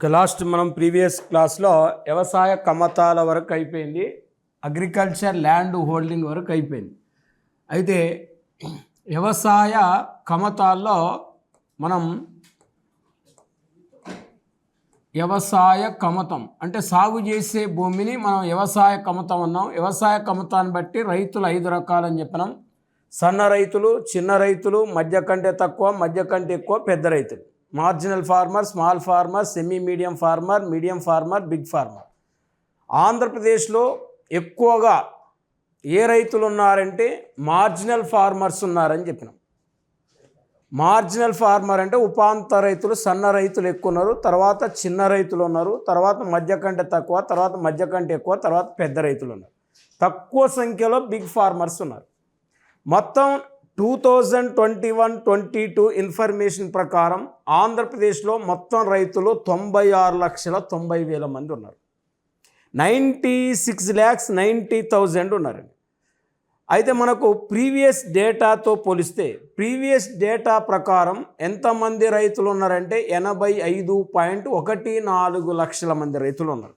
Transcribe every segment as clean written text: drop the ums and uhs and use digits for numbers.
ఇక లాస్ట్ మనం ప్రీవియస్ క్లాస్లో వ్యవసాయ కమతాల వరకు అయిపోయింది, అగ్రికల్చర్ ల్యాండ్ హోల్డింగ్ వరకు అయిపోయింది. అయితే వ్యవసాయ కమతాల్లో మనం వ్యవసాయ కమతం అంటే సాగు చేసే భూమిని మనం వ్యవసాయ కమతం అన్నాం. వ్యవసాయ కమతాన్ని బట్టి రైతులు 5 రకాలని చెప్పినాం. సన్న రైతులు, చిన్న రైతులు, మధ్య కంటే తక్కువ, మధ్య కంటే ఎక్కువ, పెద్ద రైతులు, marginal farmer, small farmer, semi medium farmer, medium farmer, big farmer. ఆంధ్రప్రదేశ్లో ఎక్కువగా ఏ రైతులు ఉన్నారంటే మార్జినల్ ఫార్మర్స్ ఉన్నారని చెప్పినాం. మార్జినల్ ఫార్మర్ అంటే ఉపాంత రైతులు, సన్న రైతులు ఎక్కువ ఉన్నారు, తర్వాత చిన్న రైతులు ఉన్నారు, తర్వాత మధ్య కంటే తక్కువ, తర్వాత మధ్య కంటే ఎక్కువ, తర్వాత పెద్ద రైతులు ఉన్నారు. తక్కువ సంఖ్యలో బిగ్ ఫార్మర్స్ ఉన్నారు. మొత్తం 2021-22 ఇన్ఫర్మేషన్ ప్రకారం ఆంధ్రప్రదేశ్లో మొత్తం రైతులు 96,90,000 మంది ఉన్నారు. 96,90,000 ఉన్నారండి. అయితే మనకు ప్రీవియస్ డేటాతో పోలిస్తే ప్రీవియస్ డేటా ప్రకారం ఎంతమంది రైతులు ఉన్నారంటే 85.14 లక్షల మంది రైతులు ఉన్నారు.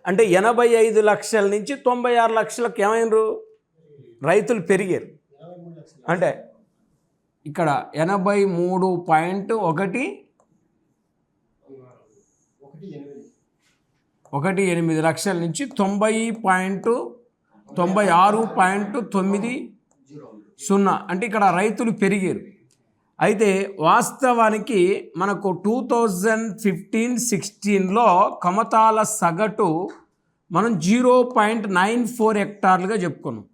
అంటే 85 లక్షల నుంచి 96 లక్షలకు ఏమైనరు రైతులు పెరిగారు. అంటే ఇక్కడ 83.18 లక్షల నుంచి 96.90 అంటే ఇక్కడ రైతులు పెరిగారు. అయితే వాస్తవానికి మనకు 2015-16లో కమతాల సగటు మనం 0.94 హెక్టార్లుగా చెప్పుకున్నాం.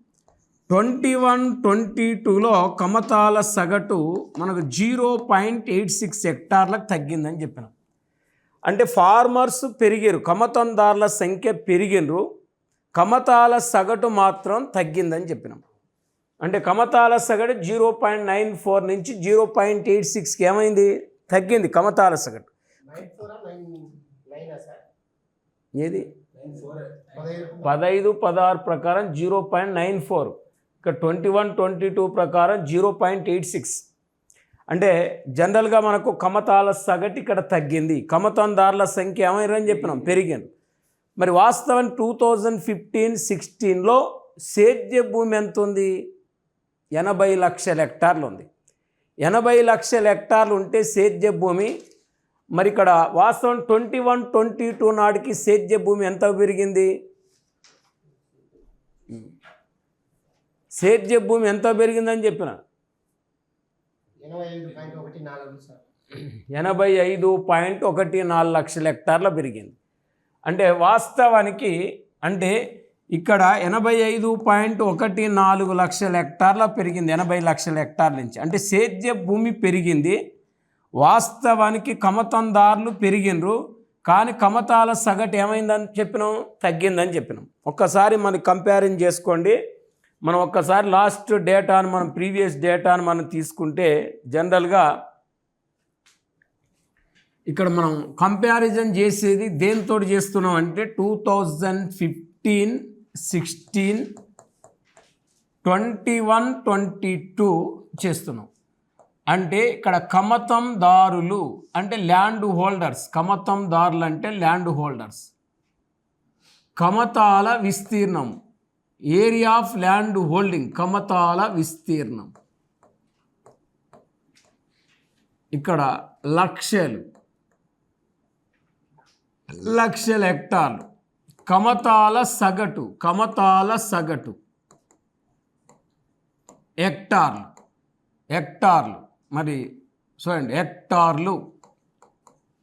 21-22లో కమతాల సగటు మనకు 0.86 హెక్టార్లకు తగ్గిందని చెప్పినాం. అంటే ఫార్మర్స్ పెరిగారు, కమతందారుల సంఖ్య పెరిగినరు, కమతాల సగటు మాత్రం తగ్గిందని చెప్పినాం. అంటే కమతాల సగటు 0.94 నుంచి 0.86కి ఏమైంది, తగ్గింది కమతాల సగటు. ఏది 15-16 ప్రకారం 0.94, ఇక 21-22 ప్రకారం 0.86. అంటే జనరల్గా మనకు కమతాల సగటు ఇక్కడ తగ్గింది, కమతందారుల సంఖ్య ఏమైందని చెప్పినాం, పెరిగింది. మరి వాస్తవం 2015-16లో సేద్య భూమి ఎంత ఉంది, 80 లక్షల హెక్టార్లు ఉంది. 80 లక్షల హెక్టార్లు ఉంటే సేద్య భూమి, మరి ఇక్కడ వాస్తవం 21-22 నాటికి సేద్య భూమి ఎంత పెరిగింది, సేద్య భూమి ఎంత పెరిగిందని చెప్పిన 85.14 లక్షల హెక్టార్ల పెరిగింది. అంటే వాస్తవానికి అంటే ఇక్కడ 85.14 లక్షల హెక్టార్ల పెరిగింది, 80 లక్షల హెక్టార్ల నుంచి. అంటే సేద్య భూమి పెరిగింది, వాస్తవానికి కమతందారులు పెరిగినరు, కానీ కమతాల సగటు ఏమైందని చెప్పినాం, తగ్గిందని చెప్పినాం. ఒక్కసారి మనం కంపారిజన్ చేసుకోండి. మనం ఒక్కసారి లాస్ట్ డేటాను మనం ప్రీవియస్ డేటాను మనం తీసుకుంటే జనరల్గా ఇక్కడ మనం కంపారిజన్ చేసేది దేంతో చేస్తున్నాం అంటే 2015-16, 21-22 చేస్తున్నాం. అంటే ఇక్కడ కమతందారులు అంటే ల్యాండ్ హోల్డర్స్, కమతందారులు అంటే ల్యాండ్ హోల్డర్స్, కమతాల విస్తీర్ణం, ఏరియా ఆఫ్ ల్యాండ్ హోల్డింగ్, కమతాల విస్తీర్ణం. ఇక్కడ లక్షల హెక్టార్లు, కమతాల సగటు, కమతాల సగటు హెక్టార్లు మరి చూడండి హెక్టార్లు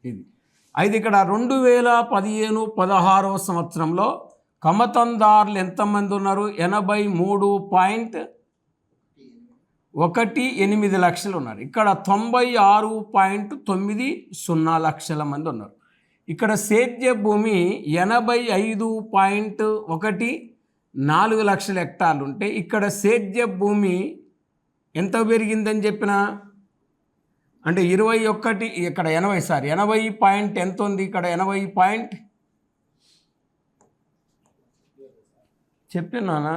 ఇది. అయితే ఇక్కడ 2015-16 సంవత్సరంలో కమతందారులు ఎంతమంది ఉన్నారు, 83.18 లక్షలు ఉన్నారు. ఇక్కడ 96.90 లక్షల మంది ఉన్నారు. ఇక్కడ సేద్య భూమి 85.14 లక్షల హెక్టార్లు ఉంటే ఇక్కడ సేద్య భూమి ఎంత పెరిగిందని చెప్పిన అంటే 21, ఇక్కడ 80 పాయింట్ ఎంత ఉంది, ఇక్కడ 80 పాయింట్ చెప్పినానా.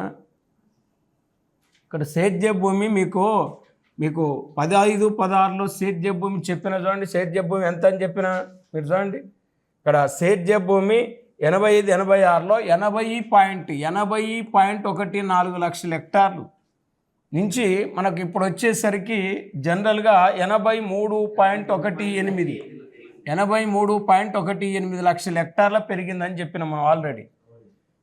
ఇక్కడ సేద్య భూమి మీకు మీకు 15, 16లో సేద్య భూమి చెప్పిన చూడండి. సేద్య భూమి ఎంత అని చెప్పిన మీరు చూడండి. ఇక్కడ సేద్య భూమి 85, 86లో 80.14 లక్షల హెక్టార్లు నుంచి మనకు ఇప్పుడు వచ్చేసరికి జనరల్గా 83.18 లక్షల హెక్టార్ల పెరిగిందని చెప్పిన మనం ఆల్రెడీ.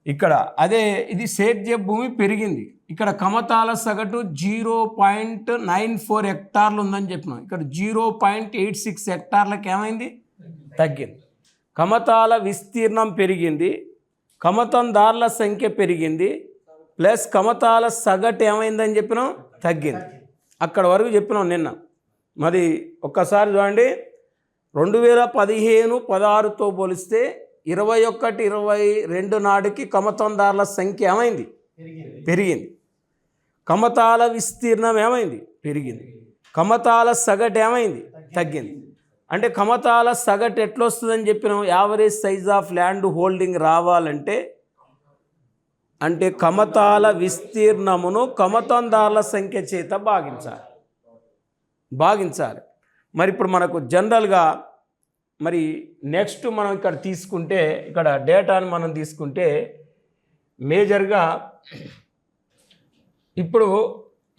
ఇక్కడ అదే ఇది సేద్య భూమి పెరిగింది. ఇక్కడ కమతాల సగటు 0.94 హెక్టార్లు ఉందని చెప్పినాం. ఇక్కడ 0.86 హెక్టార్లకు ఏమైంది? తగ్గింది. కమతాల విస్తీర్ణం పెరిగింది, కమతందారుల సంఖ్య పెరిగింది, ప్లస్ కమతాల సగటు ఏమైందని చెప్పినాం? తగ్గింది. అక్కడ వరకు చెప్పినాం నిన్న. మరి ఒక్కసారి చూడండి, 2015-16తో పోలిస్తే 21-22 నాటికి కమతందారుల సంఖ్య ఏమైంది? పెరిగింది. కమతాల విస్తీర్ణం ఏమైంది? పెరిగింది. కమతాల సగటు ఏమైంది? తగ్గింది. అంటే కమతాల సగటు ఎట్లా వస్తుందని చెప్పినాం? Average size of land holding రావాలంటే అంటే కమతాల విస్తీర్ణమును కమతందారుల సంఖ్య చేత భాగించాలి. మరి ఇప్పుడు మనకు జనరల్గా మరి నెక్స్ట్ మనం ఇక్కడ తీసుకుంటే, ఇక్కడ డేటాను మనం తీసుకుంటే మేజర్గా ఇప్పుడు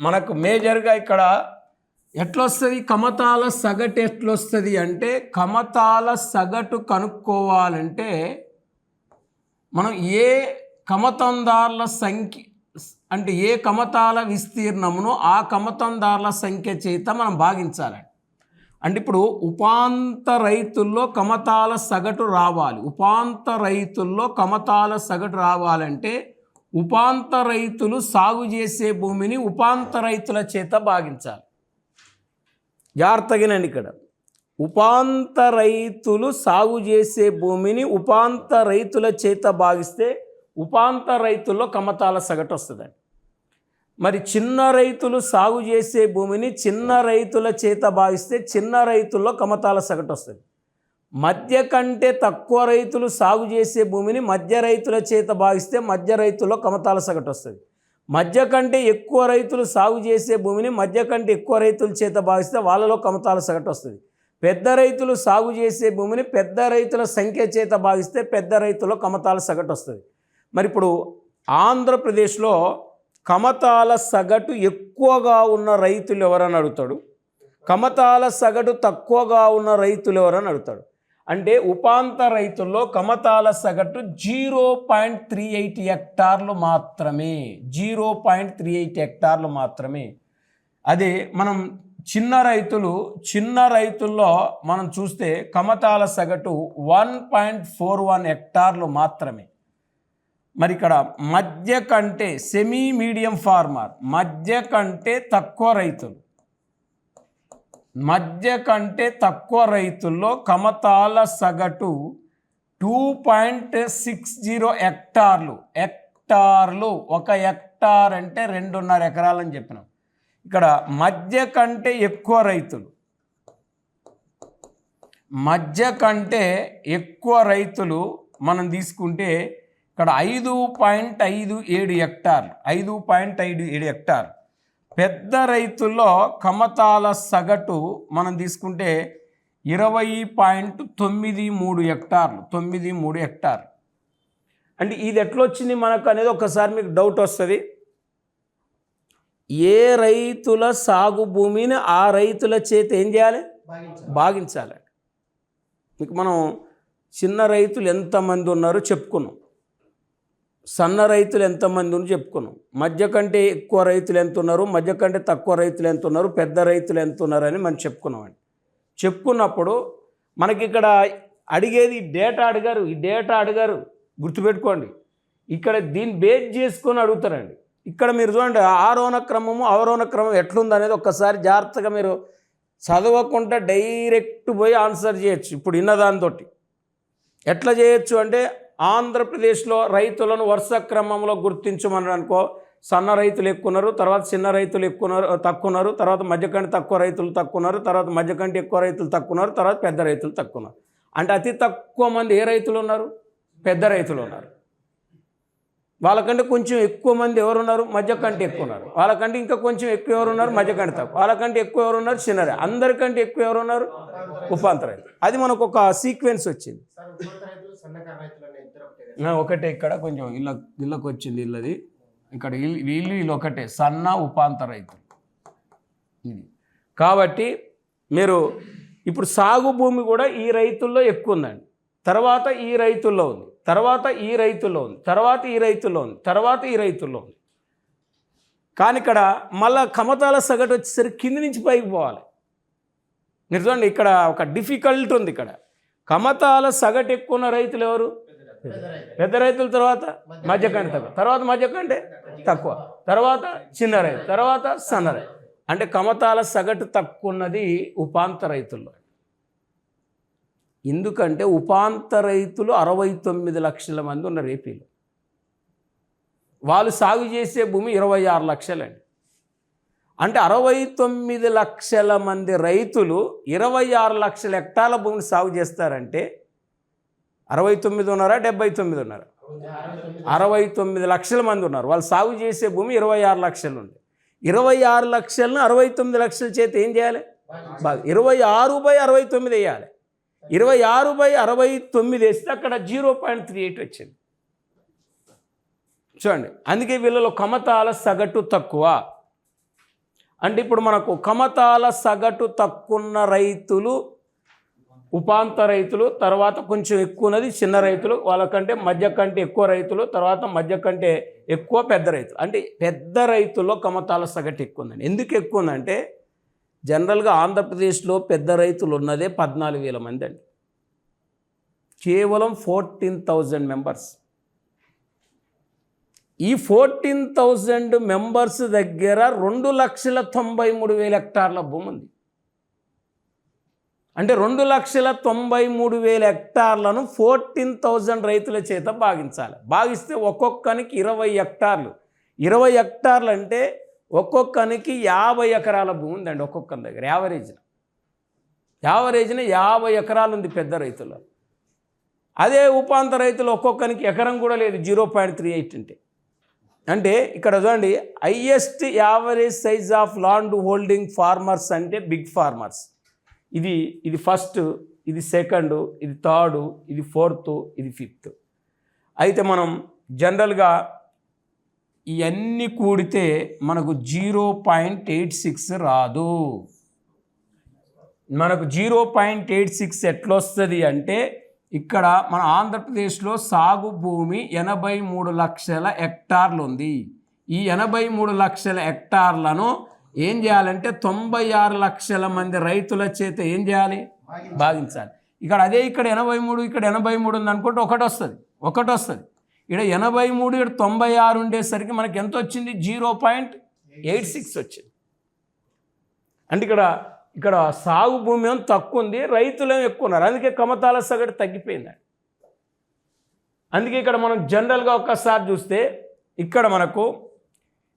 మనకు మేజర్గా ఇక్కడ ఎట్లొస్తుంది? కమతాల సగటు ఎట్లొస్తుంది అంటే, కమతాల సగటు కనుక్కోవాలంటే మనం ఏ కమతందారుల సంఖ్య అంటే ఏ కమతాల విస్తీర్ణమును ఆ కమతందారుల సంఖ్య చేత మనం భాగించాలి. అంటే ఇప్పుడు ఉపాంత రైతుల్లో కమతాల సగటు రావాలి. ఉపాంత రైతుల్లో కమతాల సగటు రావాలంటే ఉపాంత రైతులు సాగు చేసే భూమిని ఉపాంత రైతుల చేత భాగించాలి. జాగ్రత్తగానండి. ఇక్కడ ఉపాంత రైతులు సాగు చేసే భూమిని ఉపాంత రైతుల చేత భాగిస్తే ఉపాంత రైతుల్లో కమతాల సగటు వస్తుందండి. మరి చిన్న రైతులు సాగు చేసే భూమిని చిన్న రైతుల చేత భావిస్తే చిన్న రైతుల్లో కమతాల సగటు వస్తుంది. మధ్య కంటే తక్కువ రైతులు సాగు చేసే భూమిని మధ్య రైతుల చేత భావిస్తే మధ్య రైతుల్లో కమతాల సగటు వస్తుంది. మధ్య కంటే ఎక్కువ రైతులు సాగు చేసే భూమిని మధ్య కంటే ఎక్కువ రైతుల చేత భావిస్తే వాళ్ళలో కమతాల సగటు వస్తుంది. పెద్ద రైతులు సాగు చేసే భూమిని పెద్ద రైతుల సంఖ్య చేత భావిస్తే పెద్ద రైతుల్లో కమతాల సగటు వస్తుంది. మరి ఇప్పుడు ఆంధ్రప్రదేశ్లో కమతాల సగటు ఎక్కువగా ఉన్న రైతులు ఎవరని అడుగుతాడు, కమతాల సగటు తక్కువగా ఉన్న రైతులు ఎవరని అడుగుతాడు. అంటే ఉపాంత రైతుల్లో కమతాల సగటు 0.38 హెక్టార్లు మాత్రమే. 0.38 హెక్టార్లు మాత్రమే. అదే మనం చిన్న రైతుల్లో మనం చూస్తే కమతాల సగటు 1.41 హెక్టార్లు మాత్రమే. మరి ఇక్కడ మధ్య కంటే సెమీ మీడియం ఫార్మర్ మధ్య కంటే తక్కువ రైతుల్లో కమతాల సగటు 2.60 హెక్టార్లు. ఒక హెక్టార్ అంటే 2.5 ఎకరాలని చెప్పినాం. ఇక్కడ మధ్య కంటే ఎక్కువ రైతులు మనం తీసుకుంటే ఇక్కడ 5.57 హెక్టార్లు. 5.57 హెక్టార్లు. పెద్ద రైతుల్లో కమతాల సగటు మనం తీసుకుంటే 20.93 హెక్టార్లు. 93 హెక్టార్లు. అంటే ఇది ఎట్లా వచ్చింది మనకు అనేది ఒకసారి మీకు డౌట్ వస్తుంది. ఏ రైతుల సాగు భూమిని ఆ రైతుల చేత ఏం చేయాలి? భాగించాలి. మీకు మనం చిన్న రైతులు ఎంతమంది ఉన్నారో చెప్పుకున్నాం, సన్న రైతులు ఎంతమంది ఉన్నారు చెప్పుకున్నాం, మధ్య కంటే ఎక్కువ రైతులు ఎంత ఉన్నారు, మధ్య కంటే తక్కువ రైతులు ఎంత ఉన్నారు, పెద్ద రైతులు ఎంత ఉన్నారని మనం చెప్పుకున్నామండి. చెప్పుకున్నప్పుడు మనకి ఇక్కడ అడిగేది ఈ డేటా అడిగారు గుర్తుపెట్టుకోండి. ఇక్కడ దీన్ని బేస్ చేసుకొని అడుగుతారండి. ఇక్కడ మీరు చూడండి, ఆరోహణ క్రమము అవరోహణ క్రమం ఎట్లుందనేది ఒక్కసారి జాగ్రత్తగా మీరు చదవకుండా డైరెక్ట్ పోయి ఆన్సర్ చేయొచ్చు. ఇప్పుడు ఇన్నదానితో ఎట్లా చేయొచ్చు అంటే, ఆంధ్రప్రదేశ్లో రైతులను వరుస క్రమంలో గుర్తించమని అనుకో, సన్న రైతులు ఎక్కువ ఉన్నారు, తర్వాత చిన్న రైతులు తక్కువ ఉన్నారు, తర్వాత మధ్య కంటే తక్కువ రైతులు తక్కువ ఉన్నారు, తర్వాత మధ్య కంటే ఎక్కువ రైతులు తక్కువ ఉన్నారు, తర్వాత పెద్ద రైతులు తక్కువ ఉన్నారు. అంటే అతి తక్కువ మంది ఏ రైతులు ఉన్నారు? పెద్ద రైతులు ఉన్నారు. వాళ్ళకంటే కొంచెం ఎక్కువ మంది ఎవరున్నారు, మధ్య కంటే ఎక్కువ ఉన్నారు. వాళ్ళకంటే ఇంకా కొంచెం ఎక్కువ ఎవరున్నారు, మధ్య కంటే తక్కువ. వాళ్ళకంటే ఎక్కువ ఎవరున్నారు, చిన్నరే. అందరికంటే ఎక్కువ ఎవరున్నారు, ఉపాంత రైతులు. అది మనకు ఒక సీక్వెన్స్ వచ్చింది. ఒకటే ఇక్కడ కొంచెం ఇళ్ళకి వచ్చింది. ఇళ్ళది ఇక్కడ వీళ్ళు ఒకటే సన్న ఉపాంత రైతులు. ఇది కాబట్టి మీరు ఇప్పుడు సాగు భూమి కూడా ఈ రైతుల్లో ఎక్కువ ఉందండి. తర్వాత ఈ రైతుల్లో ఉంది, తర్వాత ఈ రైతుల్లో ఉంది, తర్వాత ఈ రైతుల్లో ఉంది, తర్వాత ఈ రైతుల్లో ఉంది. కానీ ఇక్కడ మళ్ళా కమతాల సగటు వచ్చేసరికి కింది నుంచి పైకి పోవాలి. మీరు చూడండి, ఇక్కడ ఒక డిఫికల్ట్ ఉంది. ఇక్కడ కమతాల సగటు ఎక్కువ ఉన్న రైతులు ఎవరు? పెద్ద రైతుల తర్వాత మధ్య కంటే తక్కువ, తర్వాత మధ్య కంటే తక్కువ, తర్వాత చిన్న రైతు, తర్వాత సన్న రైతు. అంటే కమతాల సగటు తక్కువ ఉన్నది ఉపాంత రైతుల్లో. ఎందుకంటే ఉపాంత రైతులు 69 లక్షల మంది ఉన్నారు ఏపీలో. వాళ్ళు సాగు చేసే భూమి 26 లక్షలండి. అంటే 69 లక్షల మంది రైతులు 26 లక్షల హెక్టార్ల భూమిని సాగు చేస్తారంటే 69 ఉన్నారా, 79 ఉన్నారా? 69 లక్షల మంది ఉన్నారు. వాళ్ళు సాగు చేసే భూమి 26 లక్షలు ఉంది. 26 లక్షలను 69 లక్షల చేత ఏం చేయాలి? 26/69 వేయాలి. 26/69 వేస్తే అక్కడ 0.38 వచ్చింది. చూడండి, అందుకే వీళ్ళలో కమతాల సగటు తక్కువ. అంటే ఇప్పుడు మనకు కమతాల సగటు తక్కువ రైతులు ఉపాంత రైతులు, తర్వాత కొంచెం ఎక్కువ ఉన్నది చిన్న రైతులు, వాళ్ళకంటే మధ్య కంటే ఎక్కువ రైతులు, తర్వాత మధ్య కంటే ఎక్కువ పెద్ద రైతులు. అంటే పెద్ద రైతుల్లో కమతాల సగటు ఎక్కువ ఉందండి. ఎందుకు ఎక్కువ ఉందంటే జనరల్గా ఆంధ్రప్రదేశ్లో పెద్ద రైతులు ఉన్నదే 14,000 మంది అండి. కేవలం 14,000 మెంబర్స్. ఈ 14,000 మెంబర్స్ దగ్గర 2,93,000 హెక్టార్ల భూమి ఉంది. అంటే 2,93,000 హెక్టార్లను 14,000 రైతుల చేత భాగించాలి. భాగిస్తే ఒక్కొక్కనికి 20 హెక్టార్లు. 20 హెక్టార్లు అంటే ఒక్కొక్కనికి 50 ఎకరాల భూమి ఉందండి. ఒక్కొక్కరి దగ్గర యావరేజ్న 50 ఎకరాలు ఉంది పెద్ద రైతుల్లో. అదే ఉపాంత రైతులు ఒక్కొక్కరికి ఎకరం కూడా లేదు, 0.38. అంటే ఇక్కడ చూడండి, highest average size of land holding farmers అంటే బిగ్ ఫార్మర్స్. ఇది ఫస్ట్, ఇది సెకండ్, ఇది థర్డ్, ఇది ఫోర్త్, ఇది ఫిఫ్త్. అయితే మనం జనరల్గా ఇవన్నీ కూడితే మనకు 0.86 రాదు. మనకు 0.86 ఎట్లొస్తుంది అంటే ఇక్కడ మన ఆంధ్రప్రదేశ్లో సాగు భూమి 83 లక్షల హెక్టార్లు ఉంది. ఈ 83 లక్షల హెక్టార్లను ఏం చేయాలంటే 96 లక్షల మంది రైతుల చేత ఏం చేయాలి? భాగించాలి. ఇక్కడ 83, ఇక్కడ 83 ఉంది అనుకుంటే ఒకటి వస్తుంది. ఇక్కడ 83, ఇక్కడ 96 ఉండేసరికి మనకి ఎంత వచ్చింది? 0.86 వచ్చింది. అంటే ఇక్కడ సాగు భూమి ఏమో తక్కువ ఉంది, రైతులేమో ఎక్కువ ఉన్నారు. అందుకే కమతాల సగటు తగ్గిపోయిందండి. అందుకే ఇక్కడ మనం జనరల్గా ఒక్కసారి చూస్తే ఇక్కడ మనకు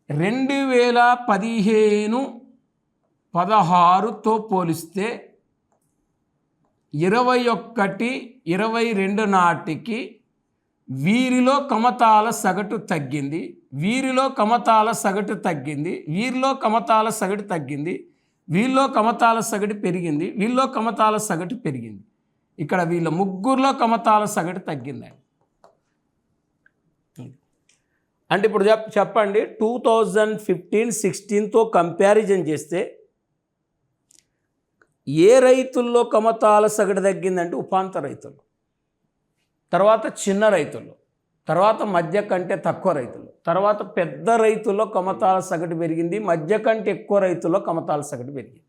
2015-16తో పోలిస్తే 21-22 నాటికి వీరిలో కమతాల సగటు తగ్గింది, వీరిలో కమతాల సగటు తగ్గింది, వీరిలో కమతాల సగటు తగ్గింది, వీళ్ళలో కమతాల సగటు పెరిగింది, వీళ్ళలో కమతాల సగటు పెరిగింది. ఇక్కడ వీళ్ళ ముగ్గురులో కమతాల సగటు తగ్గిందండి. అంటే ఇప్పుడు చెప్పండి, 2015-16తో కంపారిజన్ చేస్తే ఏ రైతుల్లో కమతాల సగటు తగ్గిందంటే ఉపాంత రైతులు, తర్వాత చిన్న రైతులు, తర్వాత మధ్య కంటే తక్కువ రైతులు, తర్వాత పెద్ద రైతుల్లో కమతాల సగటు పెరిగింది, మధ్య కంటే ఎక్కువ రైతుల్లో కమతాల సగటు పెరిగింది.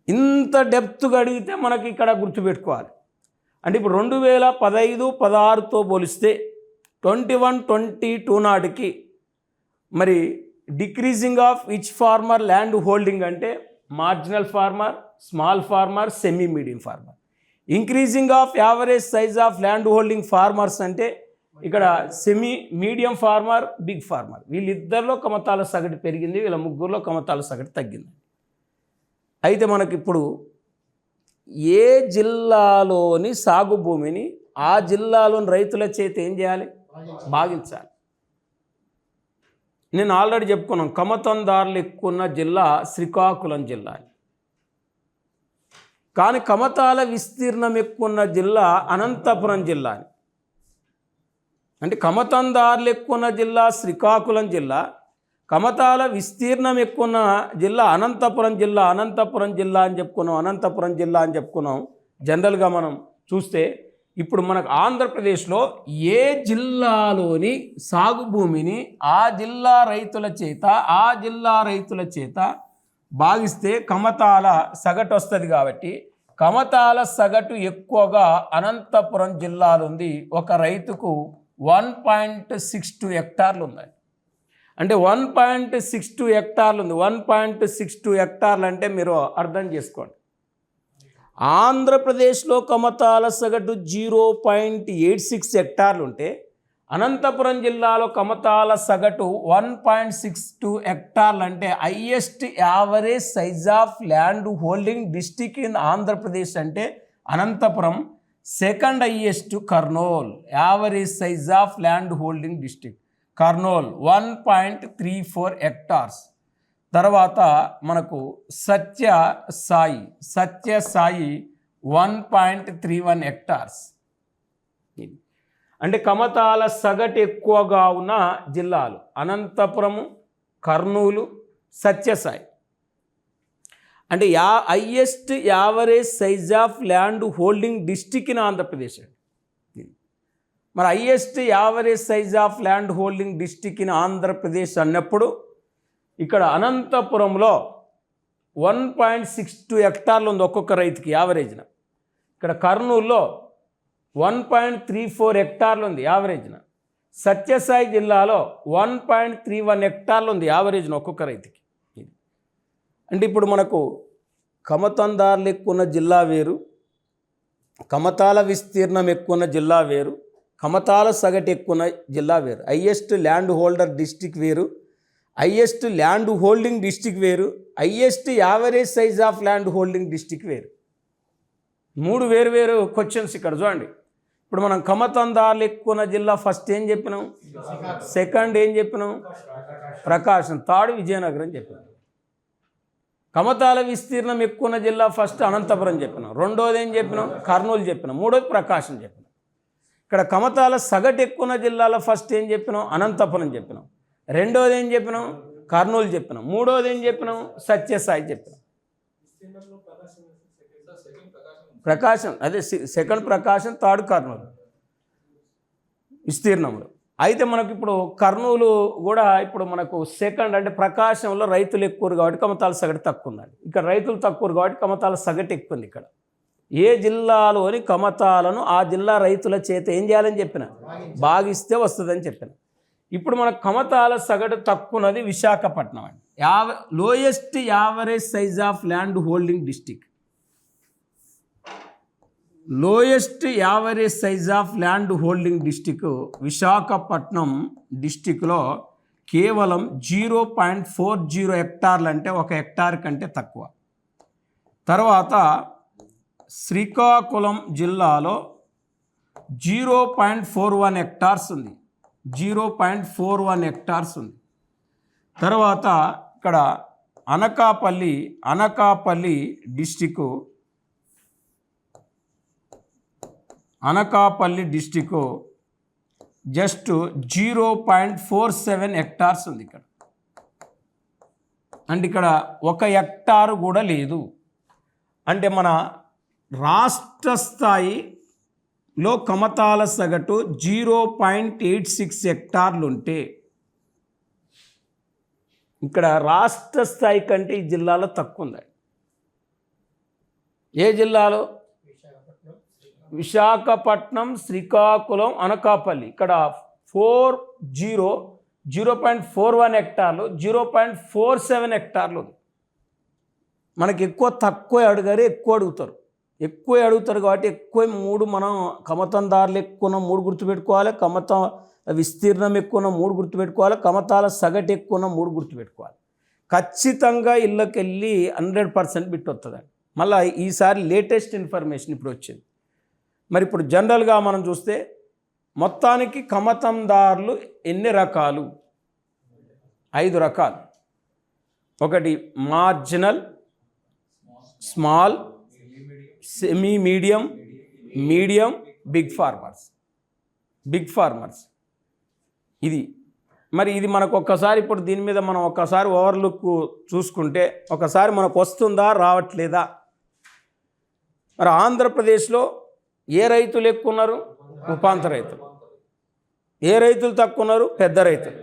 ఇంత డెప్త్గా అడిగితే మనకి ఇక్కడ గుర్తుపెట్టుకోవాలి. అంటే ఇప్పుడు 2015-16తో పోలిస్తే 21-22 నాటికి మరి decreasing of each farmer land holding అంటే marginal farmer, small farmer, semi medium farmer. Increasing of average size of land holding farmers అంటే ఇక్కడ semi medium farmer, big farmer. వీళ్ళిద్దరిలో కమతాల సగటు పెరిగింది, వీళ్ళ ముగ్గురులో కమతాల సగటు తగ్గింది. అయితే మనకిప్పుడు ఏ జిల్లాలోని సాగు భూమిని ఆ జిల్లాలోని రైతుల చేత ఏం చేయాలి? భాగించాలి. నేను ఆల్రెడీ చెప్పుకున్నాను, కమతందారులు ఎక్కువ ఉన్న జిల్లా శ్రీకాకుళం జిల్లా, కానీ కమతాల విస్తీర్ణం ఎక్కువ ఉన్న జిల్లా అనంతపురం జిల్లా. అంటే కమతందారులు ఎక్కువ ఉన్న జిల్లా శ్రీకాకుళం జిల్లా, కమతాల విస్తీర్ణం ఎక్కువ ఉన్న జిల్లా అనంతపురం జిల్లా. అనంతపురం జిల్లా అని చెప్పుకున్నాం. జనరల్గా మనం చూస్తే ఇప్పుడు మనకు ఆంధ్రప్రదేశ్లో ఏ జిల్లాలోని సాగు భూమిని ఆ జిల్లా రైతుల చేత భాగిస్తే కమతాల సగటు వస్తుంది. కాబట్టి కమతాల సగటు ఎక్కువగా అనంతపురం జిల్లాలో ఉంది. ఒక రైతుకు 1.62 హెక్టార్లు ఉన్నాయి. అంటే 1.62 హెక్టార్లు ఉంది. 1.62 హెక్టార్లు అంటే మీరు అర్థం చేసుకోండి. ఆంధ్రప్రదేశ్లో కమతాల సగటు 0.86 హెక్టార్లు ఉంటే అనంతపురం జిల్లాలో కమతాల సగటు 1.62 హెక్టార్లు. అంటే highest average size of land holding district in Andhra Pradesh అంటే Anantapur. Second highest Kurnool. Average size of land holding district Kurnool 1.34 hectares. తర్వాత మనకు సత్యసాయి 1.31 హెక్టార్స్. అంటే కమతాల సగటు ఎక్కువగా ఉన్న జిల్లాలు అనంతపురము, కర్నూలు, సత్యసాయి. అంటే highest average size of land holding district in Andhra Pradesh. మరి highest average size of land holding district in Andhra Pradesh అన్నప్పుడు ఇక్కడ అనంతపురంలో 1.62 హెక్టార్లు ఉంది ఒక్కొక్క రైతుకి యావరేజ్న. ఇక్కడ కర్నూలులో 1.34 హెక్టార్లు ఉంది యావరేజ్న. సత్యసాయి జిల్లాలో 1.31 హెక్టార్లు ఉంది యావరేజ్న ఒక్కొక్క రైతుకి. అంటే ఇప్పుడు మనకు కమతందారులు ఎక్కువ ఉన్న జిల్లా వేరు, కమతాల విస్తీర్ణం ఎక్కువ ఉన్న జిల్లా వేరు, కమతాల సగటు ఎక్కువ ఉన్న జిల్లా వేరు. హైయెస్ట్ ల్యాండ్ హోల్డర్ డిస్టిక్ వేరు, హైయెస్ట్ ల్యాండ్ హోల్డింగ్ డిస్టిక్ వేరు, highest average size of land holding district వేరు. 3 వేరు క్వశ్చన్స్ ఇక్కడ చూడండి. ఇప్పుడు మనం కమతందారులు ఎక్కువ ఉన్న జిల్లా ఫస్ట్ ఏం చెప్పినాం, సెకండ్ ఏం చెప్పినాం ప్రకాశం, థర్డ్ విజయనగరం చెప్పినాం. కమతాల విస్తీర్ణం ఎక్కువ ఉన్న జిల్లా ఫస్ట్ అనంతపురం చెప్పినాం, రెండోది ఏం చెప్పినాం కర్నూలు చెప్పినాం, మూడోది ప్రకాశం చెప్పినాం. ఇక్కడ కమతాల సగటు ఎక్కువ ఉన్న జిల్లాలో ఫస్ట్ ఏం చెప్పినాం అనంతపురం చెప్పినాం, రెండోది ఏం చెప్పినాం కర్నూలు చెప్పినాం, మూడోది ఏం చెప్పినాం సత్యసాయి చెప్పినాం. ప్రకాశం అదే సెకండ్ ప్రకాశం, థర్డ్ కర్నూలు విస్తీర్ణంలో. అయితే మనకు ఇప్పుడు కర్నూలు కూడా ఇప్పుడు మనకు సెకండ్, అంటే ప్రకాశంలో రైతులు ఎక్కువ కాబట్టి కమతాల సగటు తక్కువ ఉందండి. ఇక్కడ రైతులు తక్కువ కాబట్టి కమతాల సగటు ఎక్కువ ఉంది. ఇక్కడ ఏ జిల్లాలోని కమతాలను ఆ జిల్లా రైతుల చేత ఏం చేయాలని చెప్పిన భాగిస్తే వస్తుందని చెప్పిన. ఇప్పుడు మనకు కమతాల సగటు తక్కువది విశాఖపట్నం అండి. Lowest average size of land holding district, lowest average size of land holding district Visakhapatnam డిస్టిక్లో కేవలం 0.40 హెక్టార్లు, అంటే 1 హెక్టార్ కంటే తక్కువ. తర్వాత శ్రీకాకుళం జిల్లాలో 0.41 హెక్టార్స్ ఉంది, 0.41 హెక్టార్స్ ఉంది. తర్వాత ఇక్కడ అనకాపల్లి డిస్టిక్ జస్ట్ 0.47 హెక్టార్స్ ఉంది ఇక్కడ. అంటే ఇక్కడ 1 హెక్టారు కూడా లేదు. అంటే మన రాష్ట్ర స్థాయిలో కమతాల సగటు 0.86 హెక్టార్లు ఉంటే ఇక్కడ రాష్ట్ర స్థాయి కంటే ఈ జిల్లాలో తక్కువ ఉంది. ఏ జిల్లాలో? విశాఖపట్నం, శ్రీకాకుళం, అనకాపల్లి. ఇక్కడ 0.41 హెక్టార్లు, 0.47 హెక్టార్లు ఉంది. మనకి తక్కువ అడిగారు, ఎక్కువ అడుగుతారు కాబట్టి ఎక్కువ 3 మనం కమతందారులు ఎక్కువ 3 గుర్తుపెట్టుకోవాలి, కమత విస్తీర్ణం ఎక్కువ 3 గుర్తుపెట్టుకోవాలి, కమతాల సగటు ఎక్కువ 3 గుర్తుపెట్టుకోవాలి. ఖచ్చితంగా ఇళ్ళకెళ్ళి 100% బిట్ వస్తుందండి. మళ్ళీ ఈసారి లేటెస్ట్ ఇన్ఫర్మేషన్ ఇప్పుడు వచ్చింది. మరి ఇప్పుడు జనరల్గా మనం చూస్తే మొత్తానికి కమతందారులు ఎన్ని రకాలు? 5 రకాలు. ఒకటి marginal, small, semi medium, medium, big farmers. ఇది మరి ఇది మనకు ఒక్కసారి ఇప్పుడు దీని మీద మనం ఒక్కసారి ఓవర్లుక్ చూసుకుంటే ఒకసారి మనకు వస్తుందా రావట్లేదా? మరి ఆంధ్రప్రదేశ్లో ఏ రైతులు ఎక్కువ ఉన్నారు? ఉపాంత రైతులు. ఏ రైతులు తక్కువ ఉన్నారు? పెద్ద రైతులు.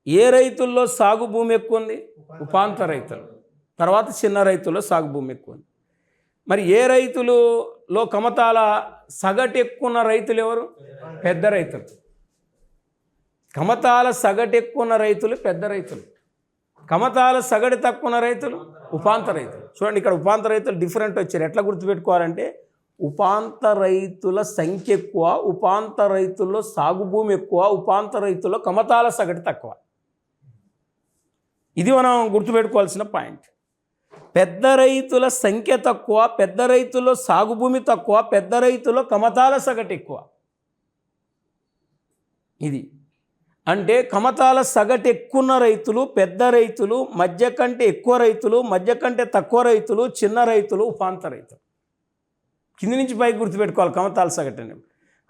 ఏ రైతుల్లో సాగు భూమి ఎక్కువ ఉంది? ఉపాంత రైతులు. తర్వాత చిన్న రైతుల్లో సాగు భూమి ఎక్కువ ఉంది. మరి ఏ రైతులలో కమతాల సగటు ఎక్కువ ఉన్న రైతులు ఎవరు? పెద్ద రైతులు. కమతాల సగటు ఎక్కువ ఉన్న రైతులు పెద్ద రైతులు. కమతాల సగటు తక్కువ ఉన్న రైతులు ఉపాంత రైతులు. చూడండి, ఇక్కడ ఉపాంత రైతులు డిఫరెంట్ వచ్చారు. ఎట్లా గుర్తుపెట్టుకోవాలంటే ఉపాంత రైతుల సంఖ్య ఎక్కువ, ఉపాంత రైతుల్లో సాగు భూమి ఎక్కువ, ఉపాంత రైతుల్లో కమతాల సగటు తక్కువ. ఇది మనం గుర్తుపెట్టుకోవాల్సిన పాయింట్. పెద్ద రైతుల సంఖ్య తక్కువ, పెద్ద రైతుల్లో సాగు భూమి తక్కువ, పెద్ద రైతుల్లో కమతాల సగటు ఎక్కువ. ఇది అంటే కమతాల సగటు ఎక్కువ రైతులు పెద్ద రైతులు, మధ్య కంటే ఎక్కువ రైతులు, మధ్య కంటే తక్కువ రైతులు, చిన్న రైతులు, ఉపాంత రైతులు. కింది నుంచి పైకి గుర్తుపెట్టుకోవాలి కమతాల సగటు అని.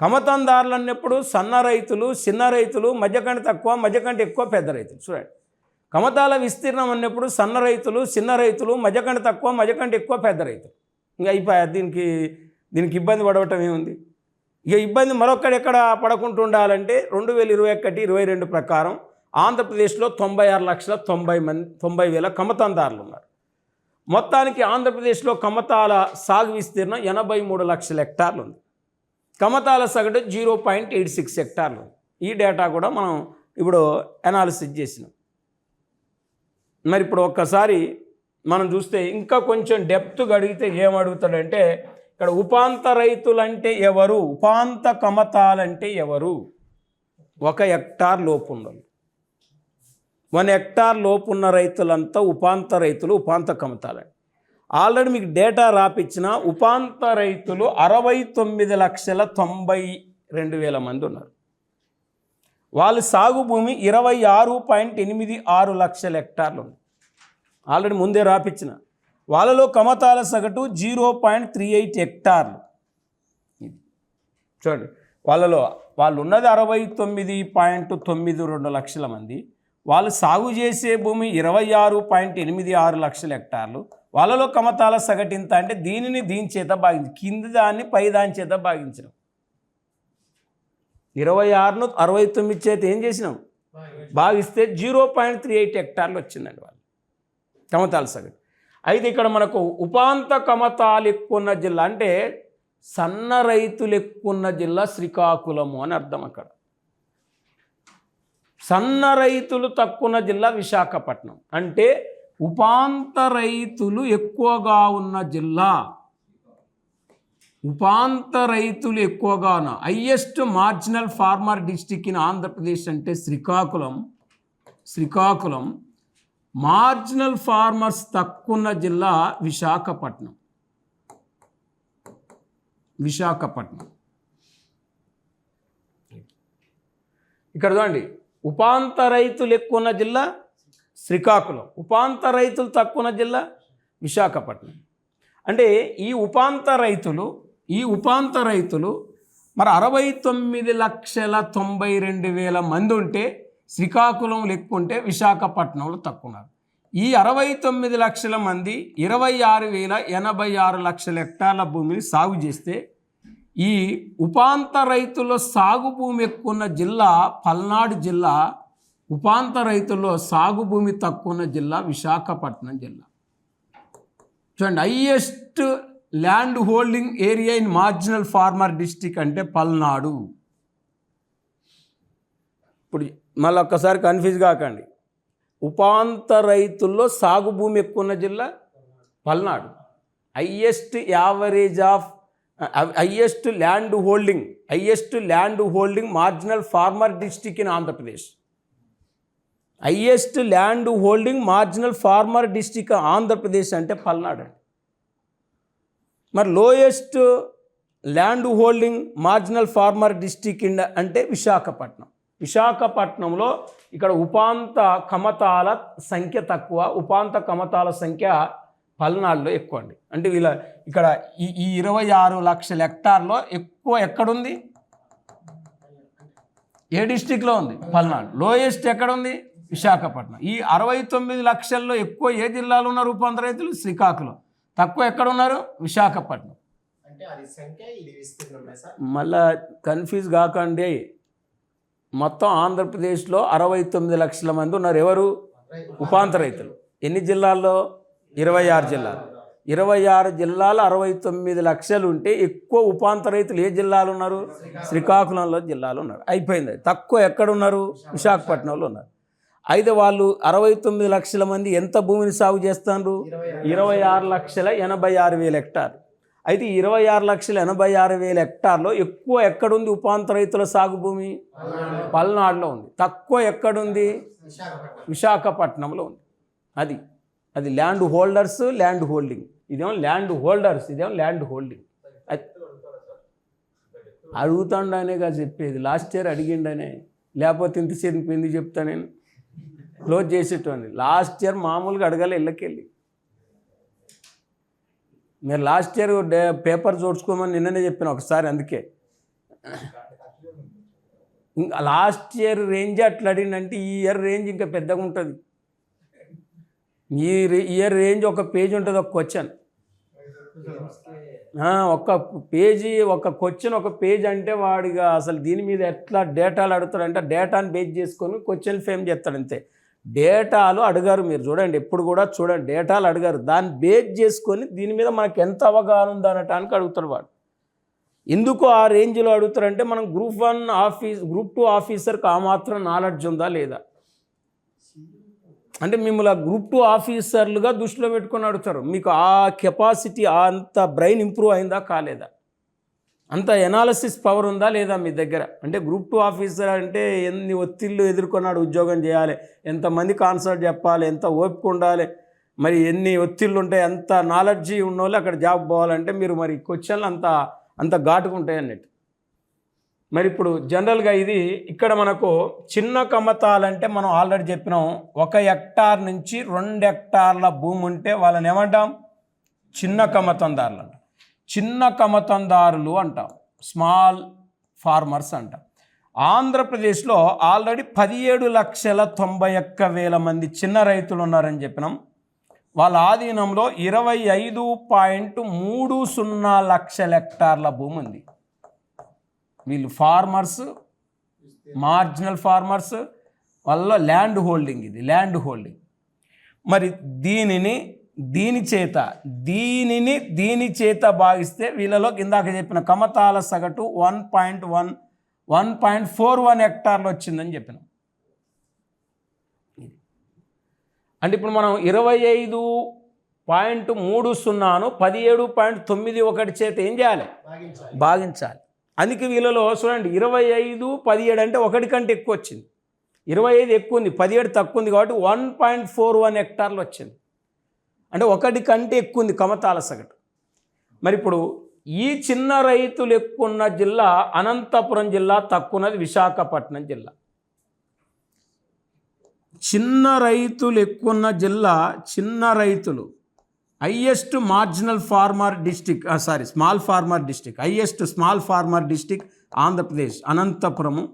కమతందారులు అన్నప్పుడు సన్న రైతులు, చిన్న రైతులు, మధ్య కంటే తక్కువ, మధ్య కంటే ఎక్కువ, పెద్ద రైతులు. చూడండి, కమతాల విస్తీర్ణం అన్నప్పుడు సన్న రైతులు, చిన్న రైతులు, మధ్య కంటే తక్కువ, మధ్య కంటే ఎక్కువ, పెద్ద రైతులు. ఇంకా అయిపోయా. దీనికి ఇబ్బంది పడవటం ఏముంది? ఇక ఇబ్బంది మరొక్కడు ఎక్కడ పడకుండా ఉండాలంటే 2021-22 ప్రకారం ఆంధ్రప్రదేశ్లో 96,90,000 కమతందారులు ఉన్నారు. మొత్తానికి ఆంధ్రప్రదేశ్లో కమతాల సాగు విస్తీర్ణం 83 లక్షల హెక్టార్లు ఉంది. కమతాల సగటు 0.86 హెక్టార్లు ఉంది. ఈ డేటా కూడా మనం ఇప్పుడు అనాలిసిస్ చేసినాం. మరి ఇప్పుడు ఒక్కసారి మనం చూస్తే ఇంకా కొంచెం డెప్త్గా అడిగితే ఏమడుగుతాడంటే ఇక్కడ ఉపాంత రైతులంటే ఎవరు, ఉపాంత కమతాలంటే ఎవరు? 1 హెక్టార్ లోపు ఉన్నది. 1 హెక్టార్ లోపు ఉన్న రైతులంతా ఉపాంత రైతులు, ఉపాంత కమతాలండి. ఆల్రెడీ మీకు డేటా రాపిచ్చిన ఉపాంత రైతులు 69,92,000 మంది ఉన్నారు. వాళ్ళ సాగు భూమి 26.86 లక్షల హెక్టార్లు ఉంది. ఆల్రెడీ ముందే రాపిచ్చిన. వాళ్ళలో కమతాల సగటు 0.38 హెక్టార్లు. చూడండి, వాళ్ళు ఉన్నది 69.92 లక్షల మంది. వాళ్ళు సాగు చేసే భూమి 26.86 లక్షల హెక్టార్లు. వాళ్ళలో కమతాల సగటు ఇంత అంటే దీనిని దీని చేత భాగించి కింది దాన్ని పై దాని చేత భాగించడం. 26ను 69 చేత ఏం చేసినాం? భాగిస్తే 0.38 హెక్టార్లు వచ్చిందండి వాళ్ళు కమతాల సగటు. అయితే ఇక్కడ మనకు ఉపాంత కమతాలు ఎక్కువ ఉన్న జిల్లా అంటే సన్న రైతులు ఎక్కువ ఉన్న జిల్లా శ్రీకాకుళము అని అర్థం. అక్కడ సన్న రైతులు తక్కువ జిల్లా విశాఖపట్నం. అంటే ఉపాంత రైతులు ఎక్కువగా ఉన్న జిల్లా, ఉపాంత రైతులు ఎక్కువగా ఉన్న highest marginal farmer district in Andhra Pradesh అంటే శ్రీకాకుళం. మార్జినల్ ఫార్మర్స్ తక్కువ జిల్లా విశాఖపట్నం. ఇక్కడ చూడండి, ఉపాంత రైతులు ఎక్కువ ఉన్న జిల్లా శ్రీకాకుళం, ఉపాంత రైతులు తక్కువ జిల్లా విశాఖపట్నం. అంటే ఈ ఉపాంత రైతులు మరి 69,92,000 మంది ఉంటే శ్రీకాకుళంలో ఎక్కువ ఉంటే విశాఖపట్నంలో తక్కువ ఉన్నారు. ఈ 69 లక్షల మంది 26,086 లక్షల హెక్టార్ల భూమిని సాగు చేస్తే ఈ ఉపాంత రైతుల్లో సాగు భూమి ఎక్కువ ఉన్న జిల్లా పల్నాడు జిల్లా, ఉపాంత రైతుల్లో సాగు భూమి తక్కువ ఉన్న జిల్లా విశాఖపట్నం జిల్లా. చూడండి, highest land holding area in marginal farmer district అంటే పల్నాడు. ఇప్పుడు మళ్ళీ ఒక్కసారి కన్ఫ్యూజ్ కాకండి. ఉపాంత రైతుల్లో సాగు భూమి ఎక్కువ ఉన్న జిల్లా Palnadu. Highest land holding marginal farmer district in Andhra Pradesh. Highest land holding marginal farmer district Andhra Pradesh అంటే పల్నాడు. మరి lowest land holding marginal farmer district అంటే విశాఖపట్నం. విశాఖపట్నంలో ఇక్కడ ఉపాంత కమతాల సంఖ్య తక్కువ, ఉపాంత కమతాల సంఖ్య పల్నాడులో ఎక్కువ అండి. అంటే వీళ్ళ ఇక్కడ ఈ 26 లక్షల హెక్టార్లో ఎక్కువ ఎక్కడుంది? ఏ డిస్టిక్లో ఉంది? పల్నాడు. లోయెస్ట్ ఎక్కడుంది? విశాఖపట్నం. ఈ 69 లక్షల్లో ఎక్కువ ఏ జిల్లాలో ఉన్నారు ఉపాంత రైతులు? శ్రీకాకుళం. తక్కువ ఎక్కడున్నారు? విశాఖపట్నం. మళ్ళా కన్ఫ్యూజ్ కాకండి, మొత్తం ఆంధ్రప్రదేశ్లో 69 లక్షల మంది ఉన్నారు. ఎవరు? ఉపాంత రైతులు. ఎన్ని జిల్లాల్లో? 26 జిల్లాలు. 26 జిల్లాలు 69 లక్షలు ఉంటే ఎక్కువ ఉపాంత రైతులు ఏ జిల్లాలు ఉన్నారు? శ్రీకాకుళంలో జిల్లాలో ఉన్నారు. అయిపోయింది. తక్కువ ఎక్కడున్నారు? విశాఖపట్నంలో ఉన్నారు. అయితే వాళ్ళు 69 లక్షల మంది ఎంత భూమిని సాగు చేస్తున్నారు? 26,86,000 హెక్టార్లు. అయితే 26,86,000 హెక్టార్లో ఎక్కువ ఎక్కడుంది ఉపాంత రైతుల సాగు భూమి? పల్నాడులో ఉంది. తక్కువ ఎక్కడుంది? విశాఖపట్నంలో ఉంది. అది ల్యాండ్ హోల్డర్స్, ల్యాండ్ హోల్డింగ్. ఇదేమో ల్యాండ్ హోల్డర్స్, ఇదేమో ల్యాండ్ హోల్డింగ్. అడుగుతాండనేగా చెప్పేది. లాస్ట్ ఇయర్ అడిగిండనే, లేకపోతే ఇంతసేపు ఎందుకు చెప్తా నేను? క్లోజ్ చేసేటండి. లాస్ట్ ఇయర్ మామూలుగా అడగాలి ఇళ్ళకెళ్ళి. మీరు లాస్ట్ ఇయర్ పేపర్ చూడ్చుకోమని నిన్ననే చెప్పిన ఒకసారి. అందుకే ఇంకా లాస్ట్ ఇయర్ రేంజ్ అట్లా అడిగిందంటే ఈ ఇయర్ రేంజ్ ఇంకా పెద్దగా ఉంటుంది. ఈ ఇయర్ రేంజ్ ఒక పేజ్ ఉంటుంది, ఒక క్వశ్చన్, ఒక పేజీ, ఒక క్వశ్చన్, ఒక పేజ్. అంటే వాడిగా అసలు దీని మీద ఎట్లా డేటాలు అడుగుతాడంటే డేటాను బేస్ చేసుకొని క్వశ్చన్ ఫ్రేమ్ చేస్తాడు అంతే. డేటాలు అడిగారు, మీరు చూడండి, ఎప్పుడు కూడా చూడండి, డేటాలు అడిగారు, దాన్ని బేస్ చేసుకొని దీని మీద మనకు ఎంత అవగాహన ఉందా అనటానికి అడుగుతాడు వాడు. ఎందుకు ఆ రేంజ్లో అడుగుతారంటే మనం గ్రూప్ 1 ఆఫీస్, గ్రూప్ 2 ఆఫీసర్కి ఆ మాత్రం నాలెడ్జ్ ఉందా లేదా, అంటే మిమ్మల్ని గ్రూప్ 2 ఆఫీసర్లుగా దృష్టిలో పెట్టుకొని అడుగుతారు. మీకు ఆ కెపాసిటీ, అంత బ్రెయిన్ ఇంప్రూవ్ అయిందా కాలేదా, అంత ఎనాలిసిస్ పవర్ ఉందా లేదా మీ దగ్గర. అంటే గ్రూప్ 2 ఆఫీసర్ అంటే ఎన్ని ఒత్తిళ్ళు ఎదుర్కొన్నాడు, ఉద్యోగం చేయాలి, ఎంతమంది కాన్సర్ట్ చెప్పాలి, ఎంత ఓపిక ఉండాలి, మరి ఎన్ని ఒత్తిళ్ళు ఉంటాయి, ఎంత నాలెడ్జీ ఉన్న వాళ్ళు అక్కడ జాబ్ పోవాలంటే మీరు మరి క్వశ్చన్లు అంత ఘాటుగా ఉంటాయి అన్నట్టు. మరి ఇప్పుడు జనరల్గా ఇది ఇక్కడ మనకు చిన్న కమతాలంటే మనం ఆల్రెడీ చెప్పినాం, 1 హెక్టార్ నుంచి 2 హెక్టార్ల భూమి ఉంటే వాళ్ళని ఏమంటాం? చిన్న కమతందారులు అంటాం. చిన్న కమతందారులు అంటాం, స్మాల్ ఫార్మర్స్ అంటాం. ఆంధ్రప్రదేశ్లో ఆల్రెడీ 17,91,000 మంది చిన్న రైతులు ఉన్నారని చెప్పినాం. వాళ్ళ ఆధీనంలో 25.30 లక్షల హెక్టార్ల భూమి ఉంది. వీళ్ళు ఫార్మర్స్, మార్జినల్ ఫార్మర్స్, వాళ్ళ ల్యాండ్ హోల్డింగ్, ఇది ల్యాండ్ హోల్డింగ్. మరి దీని చేత భాగిస్తే వీళ్ళలో ఇందాక చెప్పిన కమతాల సగటు 1.41 హెక్టార్లు వచ్చిందని చెప్పినాం. అంటే ఇప్పుడు మనం 25.30ను 17.91 చేత ఏం చేయాలి? భాగించాలి. అందుకే వీళ్ళలో చూడండి 25, 17 అంటే 1 కంటే ఎక్కువ వచ్చింది. 25 ఎక్కువ ఉంది, 17 తక్కువ ఉంది, కాబట్టి 1.41 హెక్టార్లు వచ్చింది. అంటే 1 కంటే ఎక్కువ ఉంది కమతాల సగటు. మరి ఇప్పుడు ఈ చిన్న రైతులు ఎక్కువ ఉన్న జిల్లా అనంతపురం జిల్లా, తక్కువ ఉన్నది విశాఖపట్నం జిల్లా. చిన్న రైతులు ఎక్కువ ఉన్న జిల్లా, చిన్న రైతులు highest marginal farmer district, small farmer district, highest small farmer district Andhra Pradesh Anantapuram.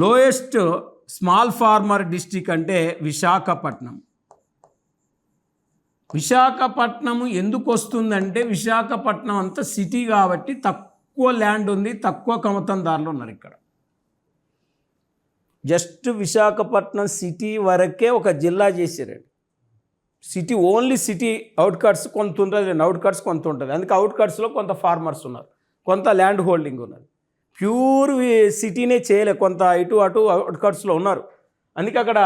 Lowest small farmer district అంటే విశాఖపట్నం. విశాఖపట్నము ఎందుకు వస్తుందంటే విశాఖపట్నం అంతా సిటీ కాబట్టి తక్కువ ల్యాండ్ ఉంది, తక్కువ కమతందారులు ఉన్నారు ఇక్కడ. జస్ట్ విశాఖపట్నం సిటీ వరకే ఒక జిల్లా చేసారండి. సిటీ ఓన్లీ సిటీ, అవుట్కట్స్ కొంత ఉంటుంది, అవుట్కట్స్ కొంత ఉంటుంది. అందుకే అవుట్కట్స్లో కొంత ఫార్మర్స్ ఉన్నారు, కొంత ల్యాండ్ హోల్డింగ్ ఉన్నారు. ప్యూర్ సిటీనే చేయలే, కొంత ఇటు అటు అవుట్కట్స్లో ఉన్నారు. అందుకే అక్కడ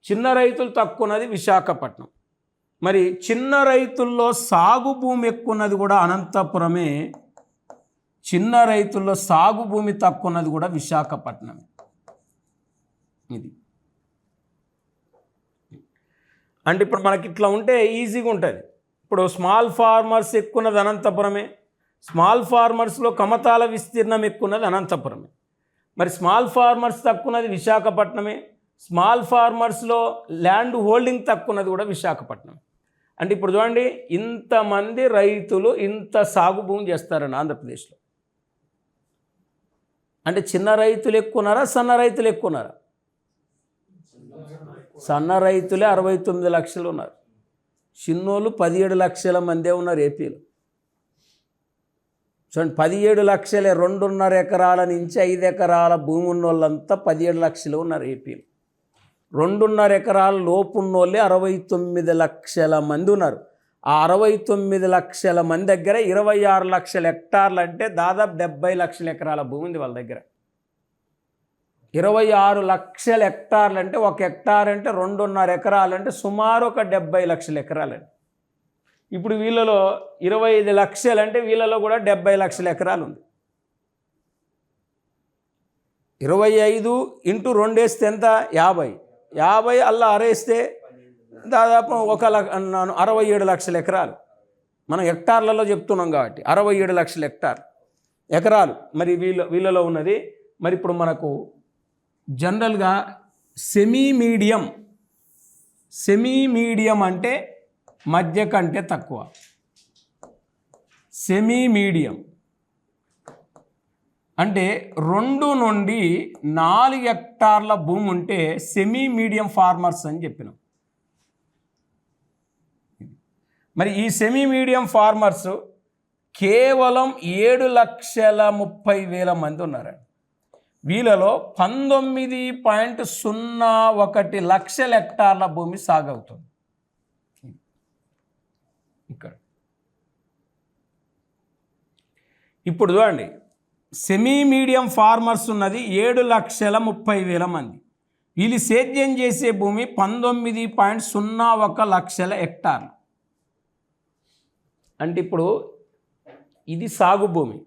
చిన్న రైతులు తక్కువ ఉన్నది విశాఖపట్నం. మరి చిన్న రైతుల్లో సాగు భూమి ఎక్కువ ఉన్నది కూడా అనంతపురమే. చిన్న రైతుల్లో సాగు భూమి తక్కువ ఉన్నది కూడా విశాఖపట్నమే. ఇది అంటే ఇప్పుడు మనకి ఇట్లా ఉంటే ఈజీగా ఉంటుంది. ఇప్పుడు స్మాల్ ఫార్మర్స్ ఎక్కువ ఉన్నది అనంతపురమే, స్మాల్ ఫార్మర్స్లో కమతాల విస్తీర్ణం ఎక్కువ ఉన్నది అనంతపురమే. మరి స్మాల్ ఫార్మర్స్ తక్కువ ఉన్నది విశాఖపట్నమే. స్మాల్ ఫార్మర్స్లో ల్యాండ్ హోల్డింగ్ తక్కువ ఉన్నది కూడా విశాఖపట్నం. అంటే ఇప్పుడు చూడండి, ఇంతమంది రైతులు ఇంత సాగు భూమి చేస్తారని ఆంధ్రప్రదేశ్లో. అంటే చిన్న రైతులు ఎక్కువ ఉన్నారా, సన్న రైతులు ఎక్కువ ఉన్నారా? సన్న రైతులే 69 లక్షలు ఉన్నారు. చిన్నోళ్ళు 17 లక్షల మందే ఉన్నారు ఏపీలో. చూడండి, 17 లక్షలే. 2.5 ఎకరాల నుంచి 5 ఎకరాల భూమి ఉన్న వాళ్ళంతా 17 లక్షలు ఉన్నారు ఏపీలో. 2.5 ఎకరాల లోపు ఉన్నోళ్ళే 69 లక్షల మంది ఉన్నారు. ఆ 69 లక్షల మంది దగ్గర 26 లక్షల హెక్టార్లు అంటే దాదాపు 70 లక్షల ఎకరాల భూమి ఉంది వాళ్ళ దగ్గర. 26 లక్షల హెక్టార్లు అంటే ఒక హెక్టార్ అంటే 2.5 ఎకరాలు అంటే సుమారు ఒక 70 లక్షల ఎకరాలండి. ఇప్పుడు వీళ్ళలో 25 లక్షలు అంటే వీళ్ళలో కూడా 70 లక్షల ఎకరాలు ఉంది. 25 ఇంటూ 2 వేస్తే ఎంత? 50. 50 అలా అరేస్తే దాదాపు 67 లక్షల ఎకరాలు. మనం హెక్టార్లలో చెప్తున్నాం కాబట్టి 67 లక్షల ఎకరాలు మరి వీళ్ళలో ఉన్నది. మరి ఇప్పుడు మనకు జనరల్గా సెమీ మీడియం అంటే మధ్య కంటే తక్కువ. సెమీ మీడియం అంటే 2 నుండి 4 హెక్టార్ల భూమి ఉంటే సెమీ మీడియం ఫార్మర్స్ అని చెప్పినాం. మరి ఈ సెమీ మీడియం ఫార్మర్స్ కేవలం 7,30,000 మంది ఉన్నారండి. వీళ్ళలో 19.01 లక్షల హెక్టార్ల భూమి సాగవుతుంది. ఇక్కడ ఇప్పుడు చూడండి, సెమీ మీడియం ఫార్మర్స్ ఉన్నది 7,30,000 మంది. వీళ్ళు సేద్యం చేసే భూమి 19.01 లక్షల హెక్టార్లు. అంటే ఇప్పుడు ఇది సాగు భూమి,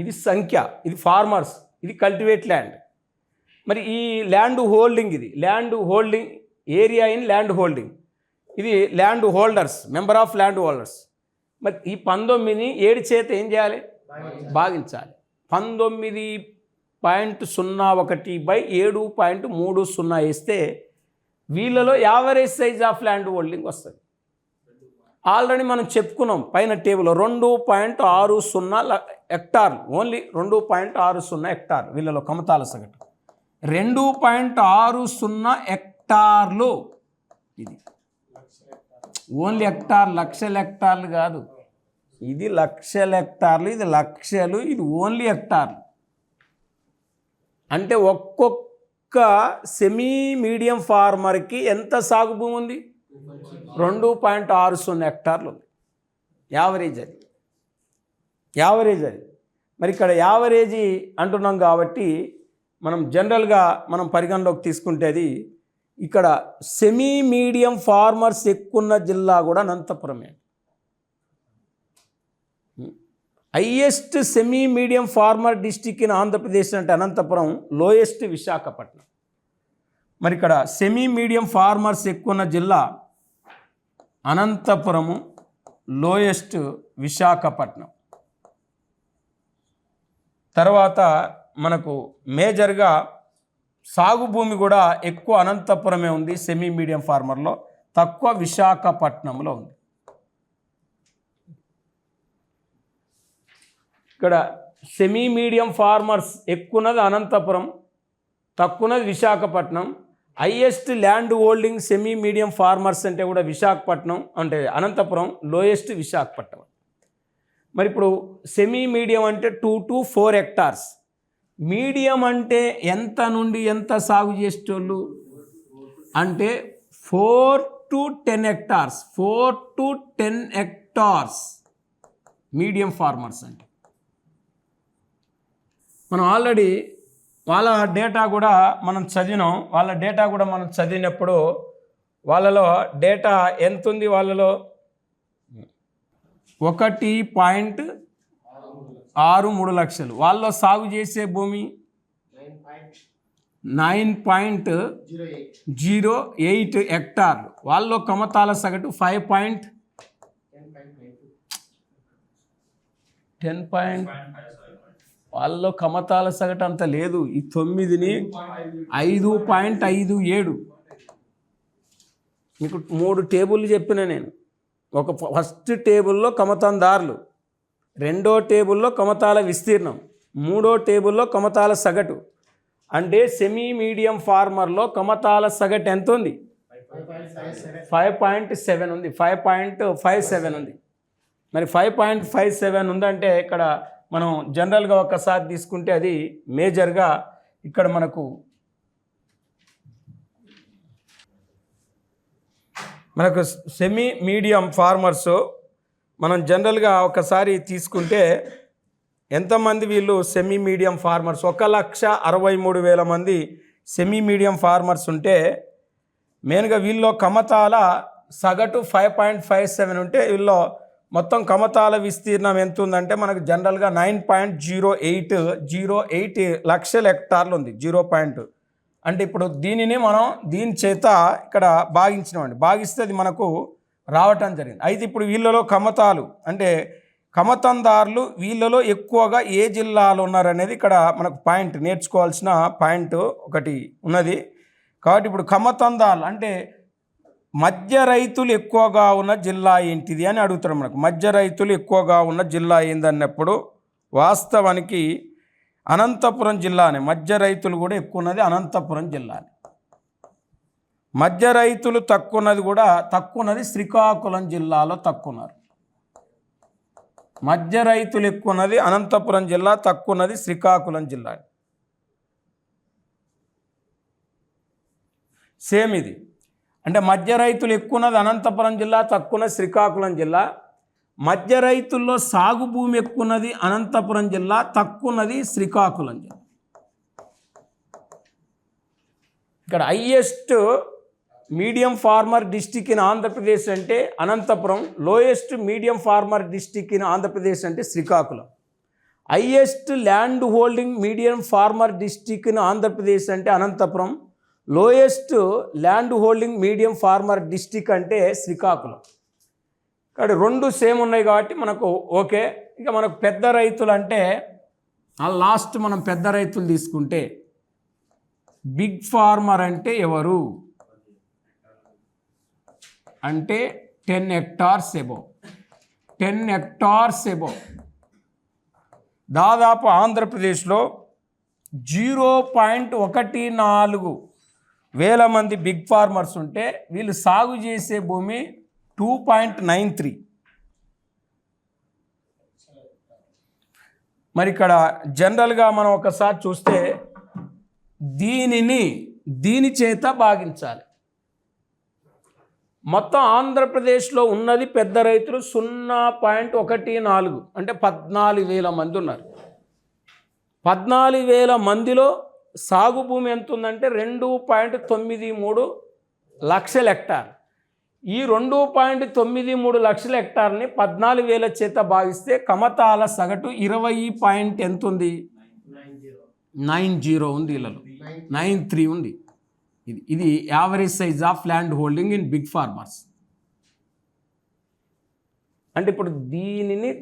ఇది సంఖ్య, ఇది ఫార్మర్స్, ఇది కల్టివేట్ ల్యాండ్. మరి ఈ ల్యాండ్ హోల్డింగ్, ఇది land holding area in land holding, ఇది land holders, member of land holders. మరి ఈ 19 7 చేత ఏం చేయాలి? భాగించాలి. 19.01/7.30 వేస్తే వీళ్ళలో average size of land holding వస్తుంది. ఆల్రెడీ మనం చెప్పుకున్నాం పైన టేబుల్ 2.60 హెక్టార్లు, ఓన్లీ 2.60 హెక్టార్లు వీళ్ళలో కమతాల సగటు 2.60 హెక్టార్లు. ఇది ఓన్లీ హెక్టార్, లక్షల హెక్టార్లు కాదు. ఇది లక్షల హెక్టార్లు, ఇది లక్షలు, ఇది ఓన్లీ హెక్టార్లు. అంటే ఒక్కొక్క సెమీ మీడియం ఫార్మర్కి ఎంత సాగు భూమి ఉంది? 2.60 హెక్టార్లు ఉంది. యావరేజ్ అది. మరి ఇక్కడ యావరేజీ అంటున్నాం కాబట్టి మనం జనరల్గా మనం పరిగణలోకి తీసుకుంటే అది ఇక్కడ సెమీ మీడియం ఫార్మర్స్ ఎక్కువ జిల్లా కూడా అనంతపురమే. Highest semi medium farmer district in Andhra Pradesh అంటే అనంతపురం, లోయెస్ట్ విశాఖపట్నం. మరి ఇక్కడ సెమీ మీడియం ఫార్మర్స్ ఎక్కువ జిల్లా అనంతపురము, లోయెస్ట్ విశాఖపట్నం. తర్వాత మనకు మేజర్గా సాగు భూమి కూడా ఎక్కువ అనంతపురమే ఉంది సెమీ మీడియం ఫార్మర్లో, తక్కువ విశాఖపట్నంలో ఉంది. ఇక్కడ సెమీ మీడియం ఫార్మర్స్ ఎక్కువన్నది అనంతపురం, తక్కువన్నది Visakhapatnam. Highest land holding semi medium farmers అంటే కూడా విశాఖపట్నం, అంటే అనంతపురం, లోయెస్ట్ విశాఖపట్నం. మరి ఇప్పుడు సెమీ మీడియం అంటే 2 to 4 హెక్టార్స్. మీడియం అంటే ఎంత నుండి ఎంత సాగు చేసేటోళ్ళు అంటే 4 to 10 hectares. 4 to 10 hectares medium farmers అంటే. మనం ఆల్రెడీ వాళ్ళ డేటా కూడా మనం చదివినప్పుడు వాళ్ళలో డేటా ఎంత ఉంది? వాళ్ళలో 1.63 లక్షలు. వాళ్ళలో సాగు చేసే భూమి 9.08 హెక్టార్లు. వాళ్ళలో కమతాల సగటు 5.10 10 వాళ్ళలో కమతాల సగటు అంత లేదు. ఈ 9ని 5.57 మీకు 3 టేబుల్లు చెప్పిన నేను. ఒక ఫస్ట్ టేబుల్లో కమతందారులు, రెండో టేబుల్లో కమతాల విస్తీర్ణం, మూడో టేబుల్లో కమతాల సగటు. అంటే సెమీ మీడియం ఫార్మర్లో కమతాల సగటు ఎంత ఉంది? 5.7 ఉంది, 5.57 ఉంది. మరి 5.57 ఉందంటే ఇక్కడ మనం జనరల్గా ఒకసారి తీసుకుంటే అది మేజర్గా ఇక్కడ మనకు సెమీ మీడియం ఫార్మర్స్ మనం జనరల్గా ఒకసారి తీసుకుంటే ఎంతమంది వీళ్ళు సెమీ మీడియం ఫార్మర్స్? 1,63,000 మంది సెమీ మీడియం ఫార్మర్స్ ఉంటే మెయిన్గా వీళ్ళలో కమతాల సగటు 5.57 ఉంటే వీళ్ళలో మొత్తం కమతాల విస్తీర్ణం ఎంత ఉందంటే మనకు జనరల్గా 9.08 లక్షల హెక్టార్లు ఉంది. 0. అంటే ఇప్పుడు దీనిని మనం దీని చేత ఇక్కడ భాగించినామండి. భాగిస్తే అది మనకు రావటం జరిగింది. అయితే ఇప్పుడు వీళ్ళలో కమతాలు అంటే కమతందారులు వీళ్ళలో ఎక్కువగా ఏ జిల్లాలో ఉన్నారనేది ఇక్కడ మనకు పాయింట్, నేర్చుకోవాల్సిన పాయింట్ ఒకటి ఉన్నది. కాబట్టి ఇప్పుడు కమతందారులు అంటే మధ్య రైతులు ఎక్కువగా ఉన్న జిల్లా ఏంటిది అని అడుగుతారు మనకు. మధ్య రైతులు ఎక్కువగా ఉన్న జిల్లా ఏందన్నప్పుడు వాస్తవానికి అనంతపురం జిల్లానే. మధ్య రైతులు కూడా ఎక్కువ ఉన్నది అనంతపురం జిల్లానే. మధ్య రైతులు తక్కువ ఉన్నది శ్రీకాకుళం జిల్లాలో తక్కువ ఉన్నారు. మధ్య రైతులు ఎక్కువ ఉన్నది అనంతపురం జిల్లా, తక్కువ ఉన్నది శ్రీకాకుళం జిల్లా. సేమ్ ఇది అంటే మధ్య రైతులు ఎక్కువ ఉన్నది అనంతపురం జిల్లా, తక్కువ ఉన్నది శ్రీకాకుళం జిల్లా. మధ్య రైతుల్లో సాగు భూమి ఎక్కువ ఉన్నది అనంతపురం జిల్లా, తక్కువ ఉన్నది శ్రీకాకుళం జిల్లా. ఇక్కడ highest medium farmer district in Andhra Pradesh అంటే Anantapur, lowest medium farmer district in Andhra Pradesh అంటే Srikakulam. Highest land holding medium farmer district in Andhra Pradesh అంటే Anantapur, lowest land holding medium farmer district అంటే శ్రీకాకుళం. కాబట్టి రెండు సేమ్ ఉన్నాయి కాబట్టి మనకు ఓకే. ఇక మనకు పెద్ద రైతులు అంటే లాస్ట్ మనం పెద్ద రైతులు తీసుకుంటే బిగ్ ఫార్మర్ అంటే ఎవరు అంటే 10 hectares above. 10 hectares above దాదాపు ఆంధ్రప్రదేశ్లో 0.14 వేల మంది బిగ్ ఫార్మర్స్ ఉంటే వీళ్ళు సాగు చేసే భూమి 2.93. మరి ఇక్కడ జనరల్గా మనం ఒకసారి చూస్తే దీని చేత భాగించాలి. మొత్తం ఆంధ్రప్రదేశ్లో ఉన్నది పెద్ద రైతులు 0.14 అంటే 14,000 మంది ఉన్నారు. 14,000 మందిలో సాగు భూమి ఎంత ఉందంటే 2.93 లక్షల హెక్టార్. ఈ 2.93 లక్షల హెక్టార్ని 14,000 చేత భాగిస్తే కమతాల సగటు 20 ఎంత ఉంది? 90 ఉంది. వీళ్ళలో 93 ఉంది. ఇది average size of land holding in big farmers. అంటే ఇప్పుడు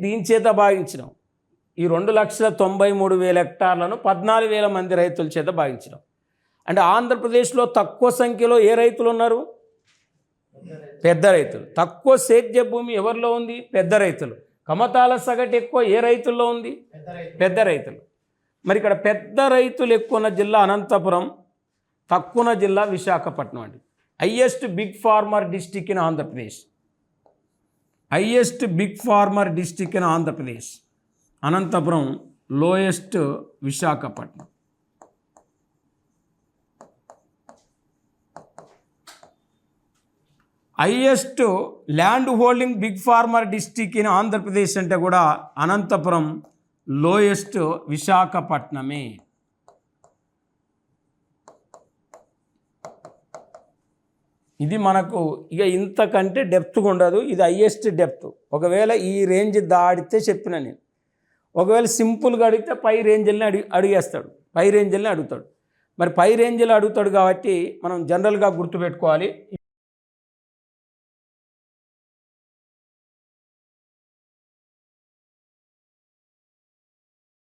దీని చేత భాగించినాం. ఈ 2,93,000 హెక్టార్లను 14,000 మంది రైతుల చేత భాగించినాం. అంటే ఆంధ్రప్రదేశ్లో తక్కువ సంఖ్యలో ఏ రైతులు ఉన్నారు? పెద్ద రైతులు. తక్కువ సేద్య భూమి ఎవరిలో ఉంది? పెద్ద రైతులు. కమతాల సగటు ఎక్కువ ఏ రైతుల్లో ఉంది? పెద్ద రైతులు. మరి ఇక్కడ పెద్ద రైతులు ఎక్కువ ఉన్న జిల్లా అనంతపురం, తక్కువ ఉన్న జిల్లా విశాఖపట్నం అండి. Highest big farmer district in Andhra Pradesh. Highest big farmer district in Andhra Pradesh Anantapuram, lowest Visakhapatnam. Highest land holding big farmer district in Andhra Pradesh అంటే కూడా అనంతపురం, లోయెస్ట్ విశాఖపట్నమే. ఇది మనకు ఇక ఇంతకంటే డెప్త్గా ఉండదు. ఇది హైయెస్ట్ డెప్త్. ఒకవేళ ఈ రేంజ్ దాడితే చెప్పిన నేను, ఒకవేళ సింపుల్గా అడిగితే పై రేంజ్ని అడిగేస్తాడు, పై రేంజ్ని అడుగుతాడు. మరి పై రేంజ్లో అడుగుతాడు కాబట్టి మనం జనరల్గా గుర్తుపెట్టుకోవాలి.